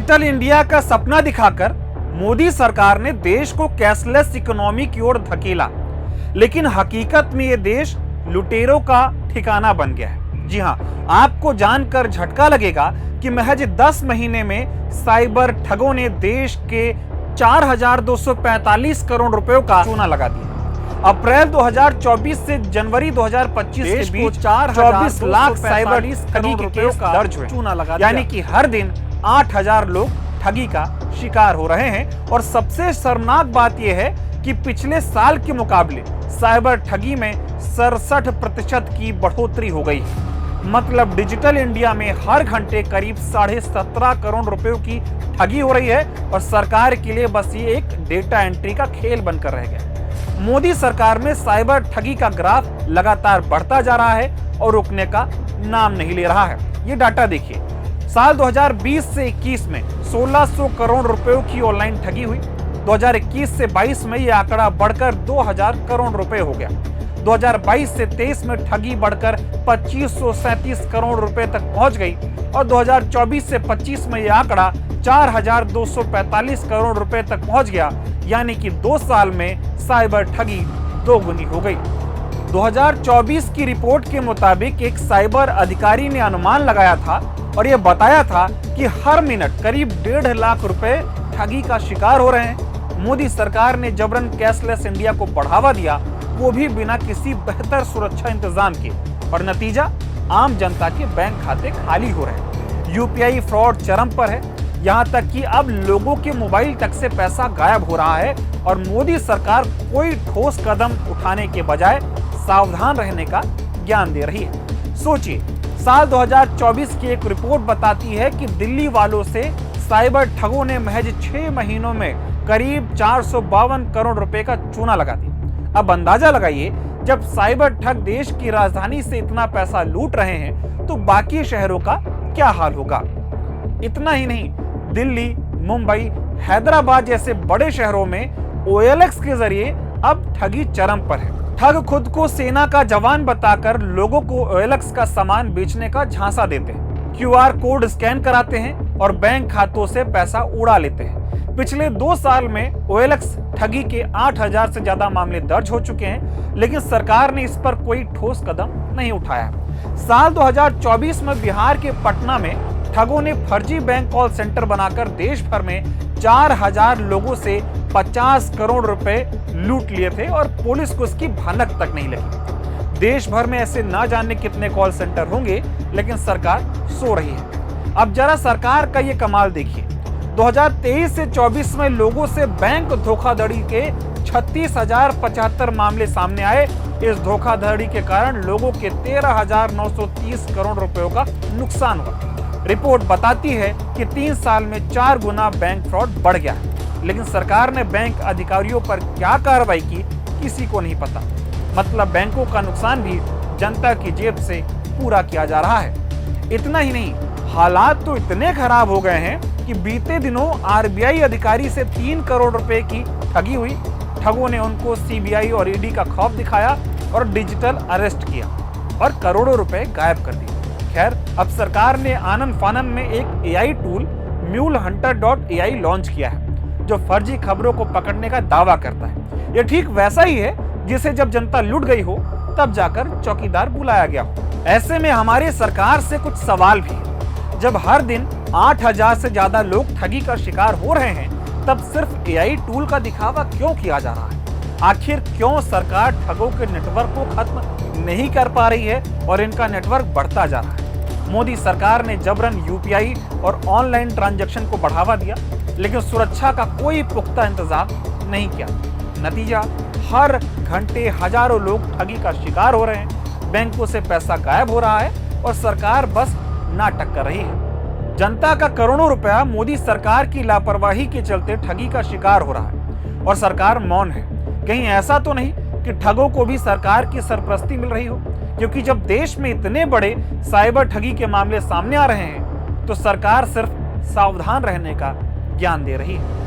Digital India का सपना दिखाकर मोदी सरकार ने देश को कैशलेस इकोनॉमी की ओर धकेला, लेकिन हकीकत में ये देश लुटेरों का ठिकाना बन गया है। जी हां, आपको जानकर झटका लगेगा कि महज 10 महीने में साइबर ठगों ने देश के 4,245 करोड़ रुपयों का चूना लगा दिया। अप्रैल 2024 से जनवरी 2025 के बीच 24 लाख साइबर ठगी के केस दर्ज हुए, चूना लगा दिया। यानी कि हर दिन 8,000 लोग ठगी का शिकार हो रहे हैं। और सबसे शर्मनाक बात यह है कि पिछले साल के मुकाबले साइबर ठगी में 67% की बढ़ोतरी हो गई है। मतलब डिजिटल इंडिया में हर घंटे करीब 17.5 करोड़ रुपयों की ठगी हो रही है और सरकार के लिए बस ये एक डेटा एंट्री का खेल बनकर रह गया। मोदी सरकार में साइबर ठगी का ग्राफ लगातार बढ़ता जा रहा है और रुकने का नाम नहीं ले रहा है। ये डाटा देखिए, साल 2020 से 21 में 1600 करोड़ रुपयों की ऑनलाइन ठगी हुई। 2021 से 22 में यह आंकड़ा बढ़कर 2000 करोड़ रुपए हो गया। 2022 से 23 में ठगी बढ़कर 2537 करोड़ रुपए तक पहुंच गई और 2024 से 25 में यह आंकड़ा 4245 करोड़ रुपए तक पहुंच गया। यानी कि 2 साल में साइबर ठगी दोगुनी हो गई। 2024 की रिपोर्ट के मुताबिक एक साइबर अधिकारी ने अनुमान लगाया था और यह बताया था कि हर मिनट करीब 1.5 लाख रुपए ठगी का शिकार हो रहे हैं। मोदी सरकार ने जबरन कैशलेस इंडिया को बढ़ावा दिया, वो भी बिना किसी बेहतर सुरक्षा इंतजाम के, और नतीजा आम जनता के बैंक खाते खाली हो रहे हैं। यूपीआई फ्रॉड चरम पर है, यहाँ तक कि अब लोगों के मोबाइल तक से पैसा गायब हो रहा है और मोदी सरकार कोई ठोस कदम उठाने के बजाय सावधान रहने का ज्ञान दे रही है। सोचिए, साल 2024 की एक रिपोर्ट बताती है कि दिल्ली वालों से साइबर ठगों ने महज 6 महीनों में करीब 452 करोड़ रुपए का चूना लगा दिया। अब अंदाजा लगाइए, जब साइबर ठग देश की राजधानी से इतना पैसा लूट रहे हैं तो बाकी शहरों का क्या हाल होगा। इतना ही नहीं, दिल्ली, मुंबई, हैदराबाद जैसे बड़े शहरों में OLX के जरिए अब ठगी चरम पर है। ठग खुद को सेना का जवान बताकर लोगों को OLX का सामान बेचने का झांसा देते हैं, QR कोड स्कैन कराते हैं और बैंक खातों से पैसा उड़ा लेते हैं। पिछले 2 साल में OLX ठगी के 8,000 से ज्यादा मामले दर्ज हो चुके हैं, लेकिन सरकार ने इस पर कोई ठोस कदम नहीं उठाया। साल 2024 में बिहार के पटना में ठगों ने फर्जी बैंक कॉल सेंटर बनाकर देश भर में 4,000 लोगों से 50 करोड़ रुपए लूट लिए थे और पुलिस को इसकी भनक तक नहीं लगी। देश भर में ऐसे ना जाने कितने कॉल सेंटर होंगे, लेकिन सरकार सो रही है। अब जरा सरकार का ये कमाल देखिए, 2023 से 24 में लोगों से बैंक धोखाधड़ी के 36,075 मामले सामने आए। इस धोखाधड़ी के कारण लोगों के 13,930 करोड़ रुपयों का नुकसान हुआ। रिपोर्ट बताती है कि 3 साल में 4 गुना बैंक फ्रॉड बढ़ गया, लेकिन सरकार ने बैंक अधिकारियों पर क्या कार्रवाई की, किसी को नहीं पता। मतलब बैंकों का नुकसान भी जनता की जेब से पूरा किया जा रहा है। इतना ही नहीं, हालात तो इतने खराब हो गए हैं कि बीते दिनों RBI अधिकारी से 3 करोड़ रुपए की ठगी हुई। ठगों ने उनको CBI और ED का खौफ दिखाया और डिजिटल अरेस्ट किया और करोड़ों रुपए गायब कर दिए। खैर, अब सरकार ने आनन फानन में एक AI टूल MuleHunter.ai लॉन्च किया है, जो फर्जी खबरों को पकड़ने का दावा करता है। यह ठीक वैसा ही है जिसे जब जनता लुट गई हो तब जाकर चौकीदार बुलाया गया हो। ऐसे में हमारी सरकार से कुछ सवाल भी है। जब हर दिन 8,000 से ज्यादा लोग ठगी का शिकार हो रहे हैं, तब सिर्फ AI टूल का दिखावा क्यों किया जा रहा है? आखिर क्यों सरकार ठगों के नेटवर्क को खत्म नहीं कर पा रही है और इनका नेटवर्क बढ़ता जा रहा है? मोदी सरकार ने जबरन UPI और ऑनलाइन ट्रांजैक्शन को बढ़ावा दिया, लेकिन सुरक्षा का कोई पुख्ता इंतजाम नहीं किया। नतीजा, हर घंटे हजारों लोग ठगी का शिकार हो रहे हैं, बैंकों से पैसा गायब हो रहा है और सरकार बस नाटक कर रही है। जनता का करोड़ों रुपया मोदी सरकार की लापरवाही के चलते ठगी का शिकार हो रहा है और सरकार मौन है। कहीं ऐसा तो नहीं कि ठगों को भी सरकार की सरपरस्ती मिल रही हो? क्योंकि जब देश में इतने बड़े साइबर ठगी के मामले सामने आ रहे हैं, तो सरकार सिर्फ सावधान रहने का ज्ञान दे रही है।